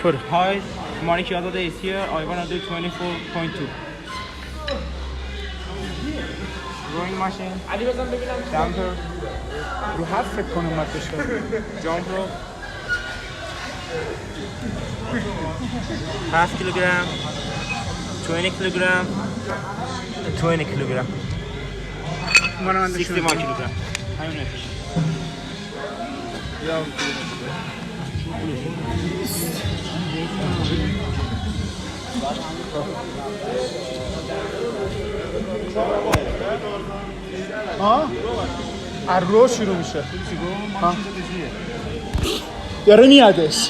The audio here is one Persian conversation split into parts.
Hi, Mani Kiadade is here. I wanna do 24.2. Rowing machine. Jumper. رو هفت فکر کنم باید بشه. Jump rope. Half kilogram. 20 kilogram. 20 kilogram. 61 kilogram. همینه. از رو شروع میشه. داره میادش.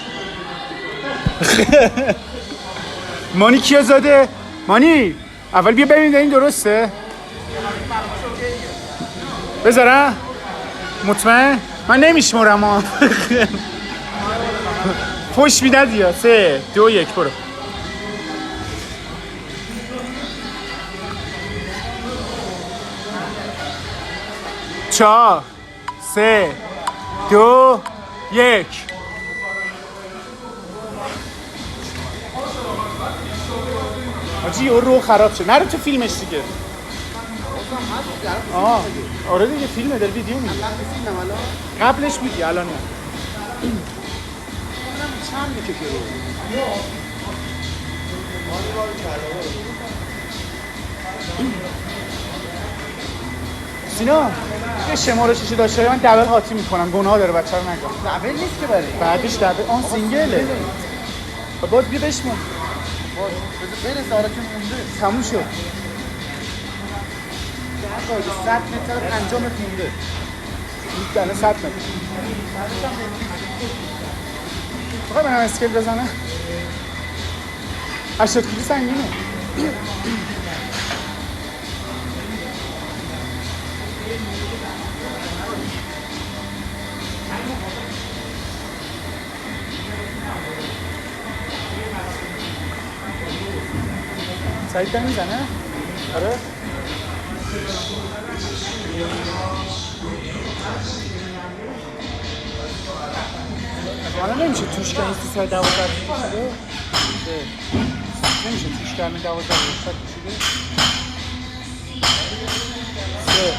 مانی کیا زاده؟ مانی اول بیا ببین این درسته؟ بذارم؟ مطمئن؟ من نمیشمرم ها. پشت میدد یا 3 2 1 برو. چهار 3 2 1 آجی اون رو خراب شد. نرو تو فیلمش دیگه. آره دیگه فیلمه در ویدیو میگه. قبلش بودی الان نه. چند میکشه رو. سینا یه شمارششو داشته من دبل هاتی میکنم. گناه داره بچه رو نگم. دبل نیست که برای بعدش دبل آن سینگله. باز بیا بشمون. بین سارا که مونده تموم شد. 100 متر 50 متر مونده. میدنه 100 متر. بخواه من هم اسکیل بزنه 80 کیلو سنگینه. سعید دن میزنه؟ آره؟ حالا نمیشه توش کنی 312 کشیده؟ نمیشه توش کنی 12 کشیده؟ 3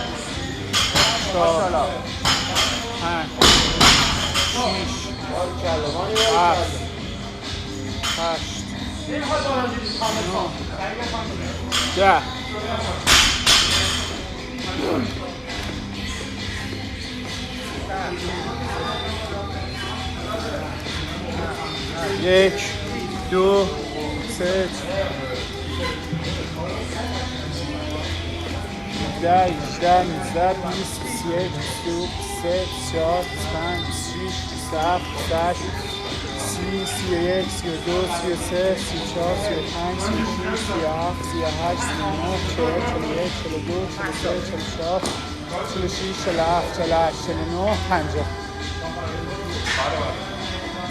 4 5 6 7 8 10 1 2 3 10 18 19 20 21 22 23 24 25 26 27 28 30 31 32 33 34 35 36 37 38 39 40 41 42 43 44 46 47 48 49 50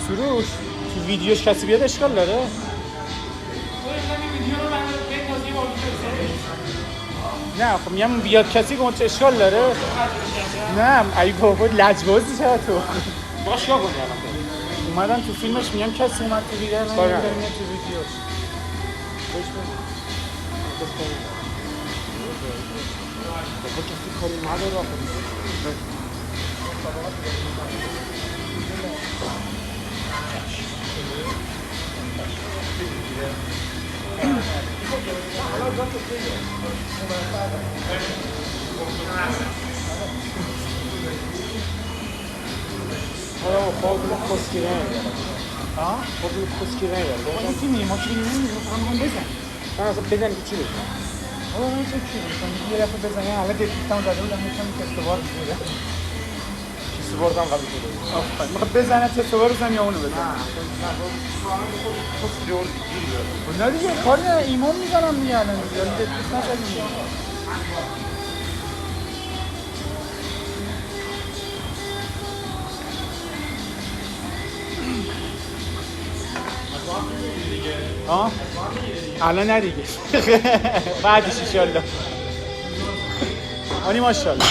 سروش تو ویدیوش کسی بیاد اشکال داره؟ نه خب میگم بیاد کسی که اشکال داره؟ نه ای بابا لجبازی چرا تو؟ باش یا کنی اومدن تو فیلمش میگم کسی اومد تو ویدیو نمیدونم میاد تو ویدیوش بابا کسی کاری نداره آخه حالا خواب خسکی نمیداره خواب خسکی نمیداره این فیلمی ما که نمیدونم فقط بزن من اصلا بزنی که چی بزن حالا من چه چی بزن یه دفعه بزنه حالا دکتیستم زده بودم میتونم که استوار بزنه کسی بردم قبل شده آفرین میخواد بزنه تو استوار بزن یا اونو بزن خسکی رو گیری داره نه دیگه کار نه ایمان میزنم میگه الان دیگه دکتیست نزدیم الان نه دیگه بعدش انشالله آنی ماشالله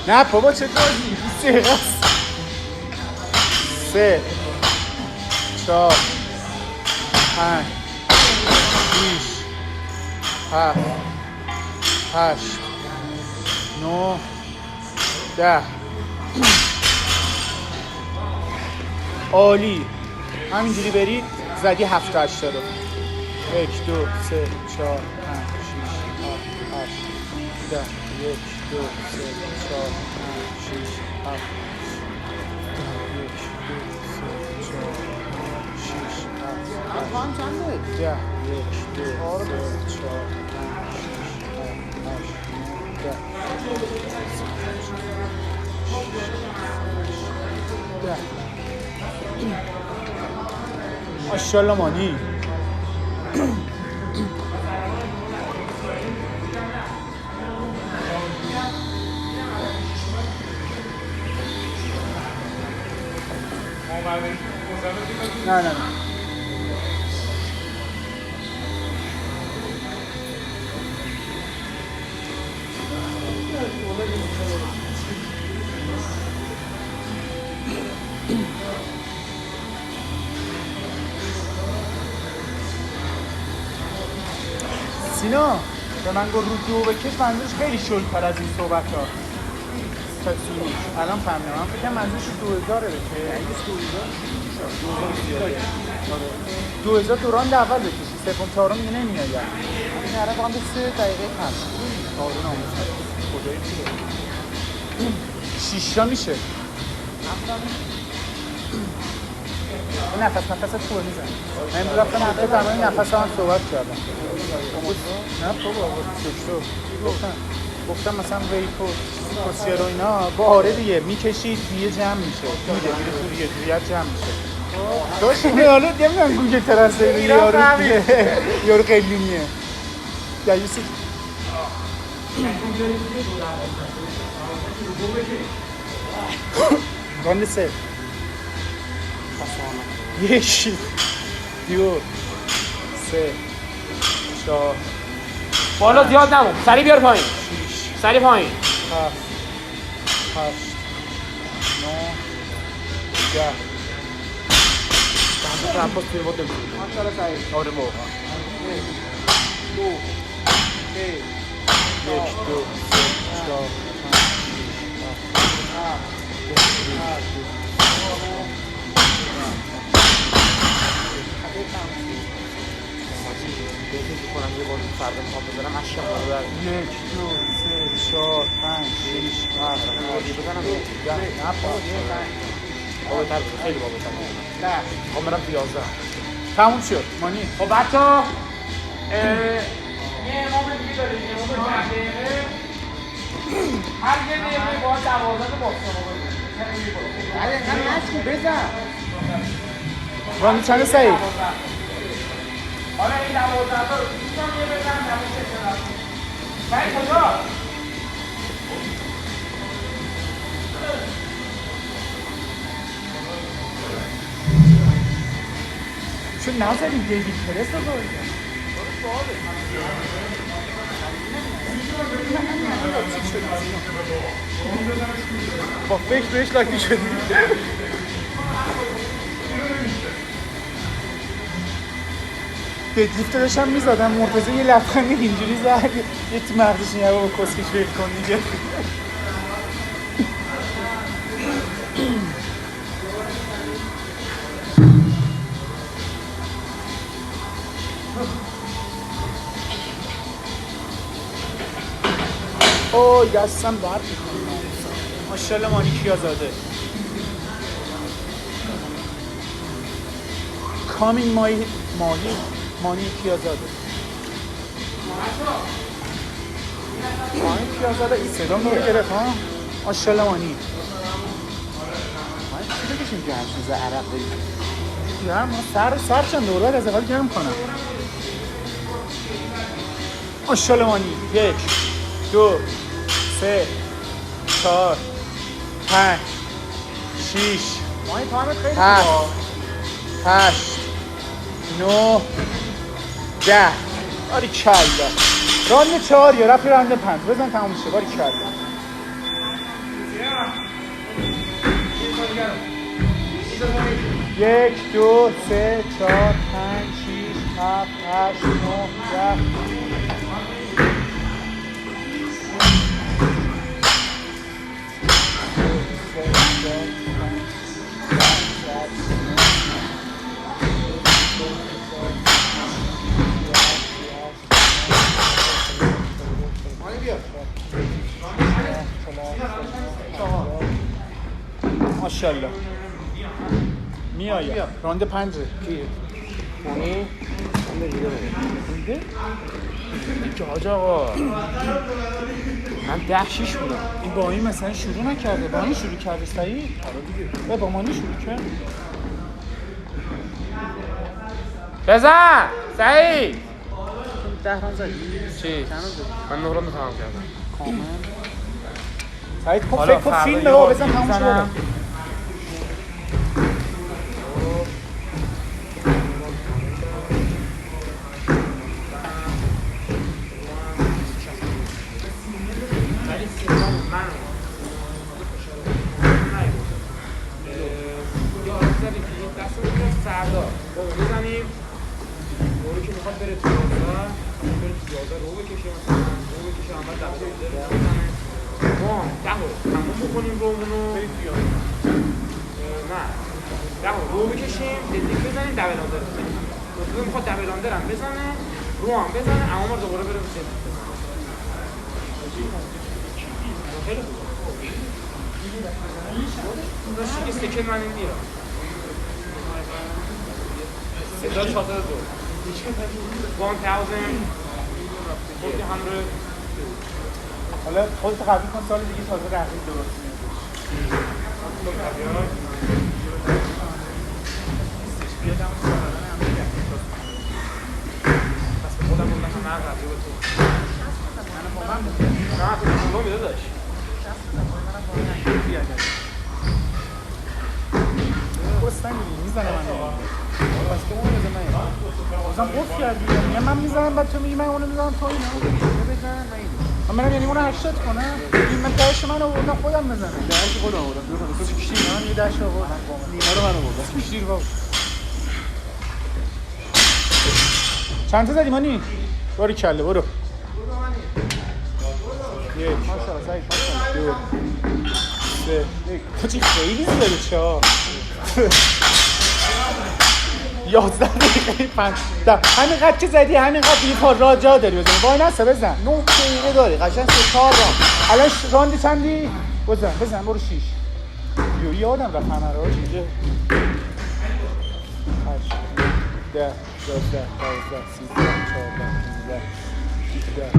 نه بابا چه کاری 3 3 4 5 6 7 8 9 10 عالی. همینجوری برید زدی 7 تا 8 تا رو. 1 2 3 4 5 6 7 8 10 1 2 3 4 5 6 7 1 2 3 4 6 7 هم چنده؟ 10 1 2 3 4 5 6 ماشاءالله مانی. نه سینا به من گفت رو دو بکش، منظورش خیلی شلتر از این صحبت ها. الان فهمیدم. من فکرم منظورش 2000 بکش. 2000 تو راند اول بکشی، سوم چهارم دیگه نمیاد. من الان واقعا به 3 دقیقه کم. آره ناموسن. خدای چیه؟ 6 تا میشه. نفس خوب میزنی. من امروز رفتم دکتر درمان نفس هم صحبت کردم. نه بابا دکتر گفتم مثلا ویپو کوسیر و اینا با آره دیگه میکشید دیگه جمع میشه. میره تو دیگه جوریت جمع میشه. داشت حالا نمیدونم گوگل ترنسلیت یارو دیگه یارو قلیونیه. دیوسی راند 3 1 2 3 4 بالا زیاد نمون. سریع بیار پایین. سریع پایین. 7 8 9 10 تو عباس توی بود نمی‌کنی. ماشاءالله سعید. آره واقعا. 2 3 1 2 3 4 کنم یه بار فردا میخوام بزنم اشکم رو ببرم. 1 2 3 4 5 6 7 بزنم 10 نه بابتر بزن. خیلی بابتر بزن. خب برم تو 11. تموم شد مانی. خب بچه‌ها یه امام دیگه داریم. امام چند دقیقه هر یه دقیقه باید 12 تا باکس رو بزنیم. علی انقدر نشکو بزن. رانی چند سعید؟ حالا این 12 تا رو دوستان یه بزن تموم شد. سعید کجا؟ چون نزدیم دیوید پرس رو باید با فکر بهش لاکی شدیم. ددلیفت داشتم میزادم مرتضی یه لبخندی اینجوری زد یه تو مغزش این با کسکش فکر کن دیگه. اوه دستم درد میکنه. ماشاءالله مانی کیازاده. کامین مانی کیازاده. مانی کیازاده این صدا رو گرفت ها. ماشاءالله مانی. من چی بکشیم که همچین ز عرق بریم؟ گرم سر چند دور باید از اول گرم کنم. ماشاءالله مانی. 1 2 3 4 5 6 مانی تایمت خیلی 7 8 9 10 باری کلا راند 4 یا رفت راند 5 بزن تموم شه. باری کلا 1 2 3 4 5 6 7 8 9 ماشاءالله میآید راند 5 کی میده که حاج آقا من 10-6 بودم این با این مثلا شروع نکرده با این شروع کرده سعید با مانی شروع کرد بزن سعید 10 ران زدی چی؟ من 9 ران تمام کردم کامل سعید خب فکر کن فیلمه ها بزن تموم شده بزنیم دوری که میخواد بره تو یازده بره تو یازده رو بکشه مثلا رو بکشه اول دبل داره بزنه وان 10 رو تموم بکنیم رومونو نه 10 رو بکشیم دلیک بزنیم دبل آندر بزنیم دوستو میخواد دبل آندر هم بزنه رو هم بزنه اما ما دوباره بره بزنه خیلی خوب داشتی که سکن من این میرم صدا شاطر دو 1000 حالا خودت قبول کن سال دیگه تازه رقیب درست پس به خودم بودم که من قبلی به تو نه تو بودم میده داشت بستن میزنم من بس که اون بزن من بازم قفل کردی یعنی من میزنم بعد تو میگی من اونو میزنم تو اینو بزن من میرم یعنی اونو 80 کنم این من دهش من آوردم خودم بزنم دهش خودم آوردم تو کشتی من یه دهش آوردم نیمه رو من آوردم کشتی رو چند تا زدی مانی؟ باری کله برو یک ماشاءالله سعید ماشاءالله دو چی خیلی زیاده چه 11 دقیقه 5 همین قد که زدی همین قد دیگه پا را جا داری بزنی وای نسه بزن 9 دقیقه داری قشنگ 3-4 ران الان راندی چندی؟ بزن برو 6 یادم رفت همه رو اینجا 8 10 11 12 13 14 15 16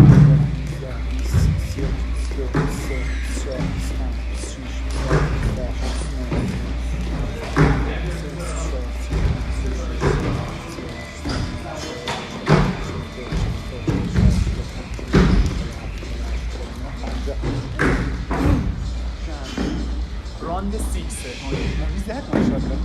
راند 6 زد ماشاءالله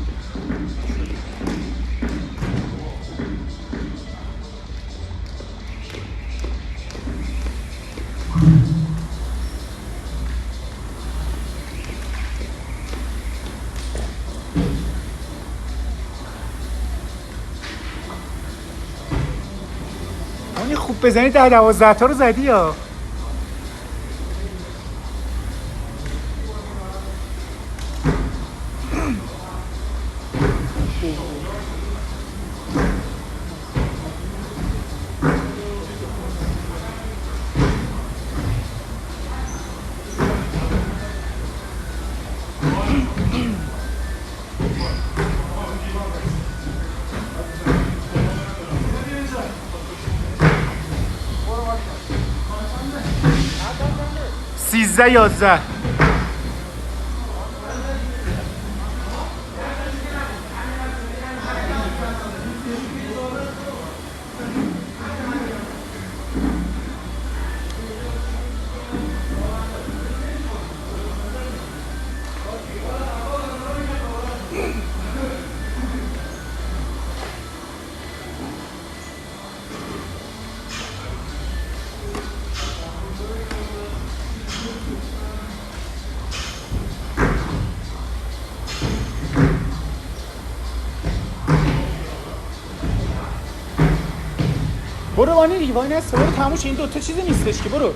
اونی خوب بزنی 10-12 تا رو زدی یا سیزده 11 1 برو وانی دیگه وای نسته برو تموش این دوتا چیزی نیستش که برو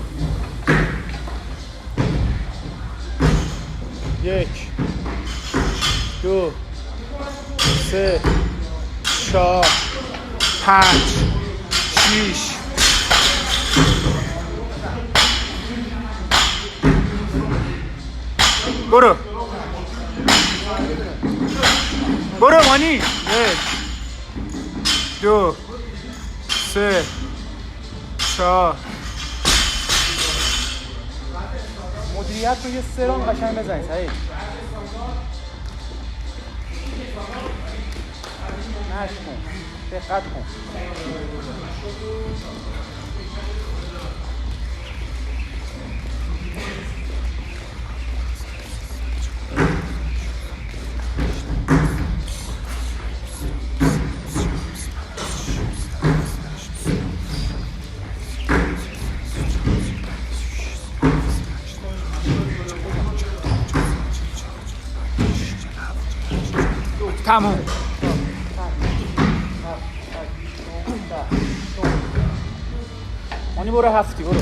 1 2 3 4 5 6 برو برو وانی 1 2 3 4 مدیریت رو یه سران قشنگ بزنید سعید مشق کن دقت کن تموم مانی برو هفتی برو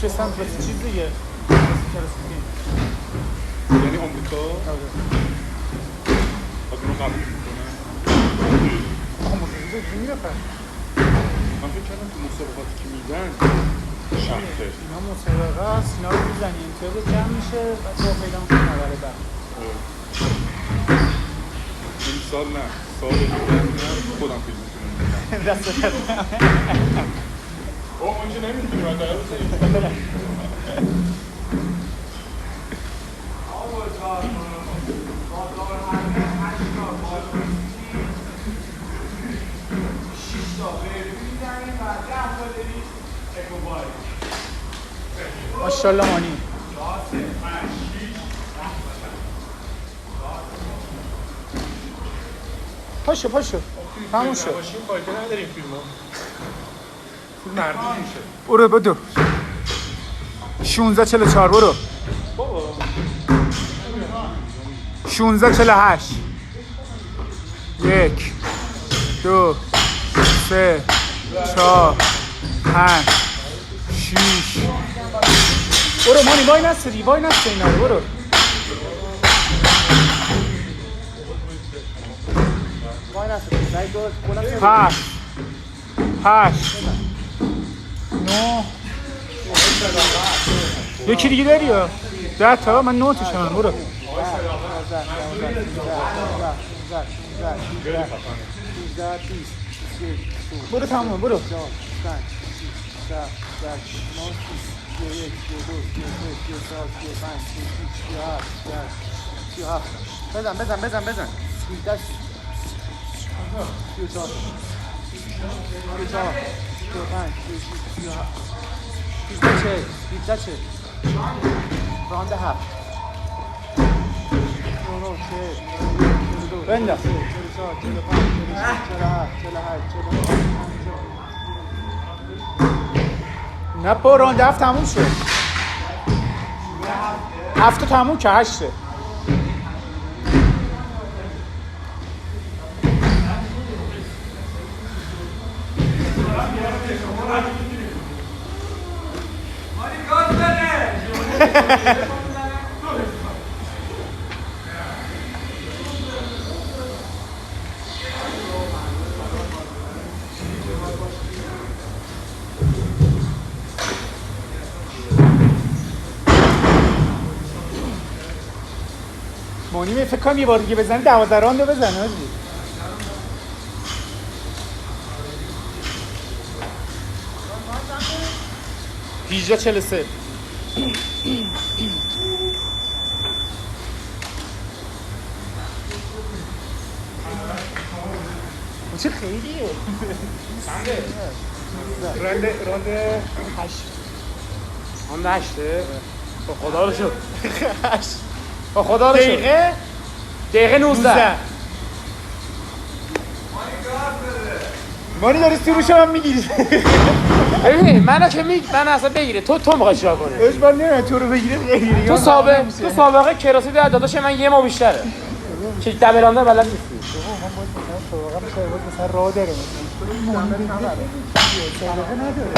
میفرستم واسه چیز دیگه یعنی آمریکا از اونو قبول میکنه من فکر کردم تو مسابقاتی که میدن شخصه اینا مسابقه هست اینا رو میزنی امتیاز جمع میشه بعد با پیدا میکنی نبره بعد این سال نه سال دیگه خودم فیلم میتونم دست بده اون که نمیتونی من قرار بزنیم ماشاءالله مانی پاشو تموم شد فایده نداریم فیلم ها پول مردم میشه برو بدو 1644 برو 1648 1 2 3 4 5 6 برو مانی وای نسته اینا رو برو هشت 9 یکی دیگه داری یا 10 تا من 9 تاشم برو برو تمام برو بزن 17 راند هفت بنداز 44 نه با راند هفت تموم شد هفت تموم که هشته مونی فکر کنم یه بار دیگه بزنی 12 راند رو بزنه آجی 18-43 من چه خیلیه. چنده؟ راند 8. راند 8ه؟ خدا رو شد. خدا رو شد. دقیقه 19. مانی داری سروش هم میگیری. ببین من اصلا بگیره تو میخوای چیکار کنی؟ اجبار نمیدونم تو رو بگیره بگیری. تو سابقه کراسی داداش من یه ماه بیشتره. که دبلانده بلد نیستی. من باید مثلا راه داره. سابقه نداره.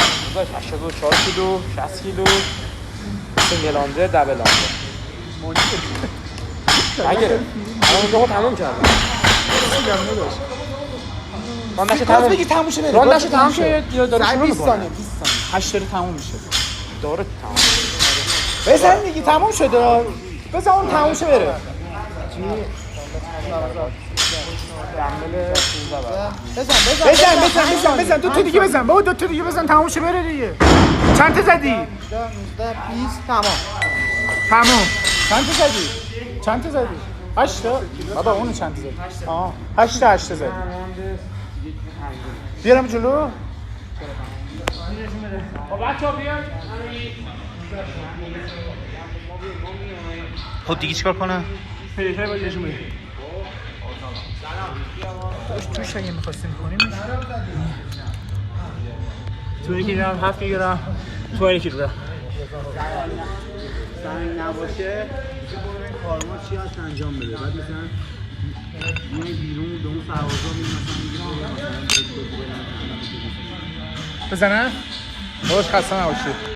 84 کیلو 60 کیلو سنگلانده دبلانده اگه اون تموم کردم راندش تموم بگی تموم شه بره. راندش تموم شه یا داره شروع 20 میکنه ثانیه 20 ثانیه 8 داره تموم میشه. داره تموم بزن دیگه تموم شده. بزن اون تموم شه بره. بزن 2 تا دیگه بزن. بابا 2 تا دیگه بزن تموم شه بره دیگه. چند تا زدی؟ 19 20 تمام. چند تا زدی؟ 8 تا. بابا اون چند تا زدی؟ 8 تا زدی. بیارم جلو. خب بچه‌ها بیاین خب دیگه چیکار کنم؟ پیشای باید نشون بده توش اگه می‌خواستیم کنیم تو کیلوگرم 7 کیلوگرم 20 کیلوگرم سنگ نباشه کارما چی هست انجام بده بعد مثلا میای بیرون به اون سربازا میگی مثلا بزنم؟ باش خسته نباشی.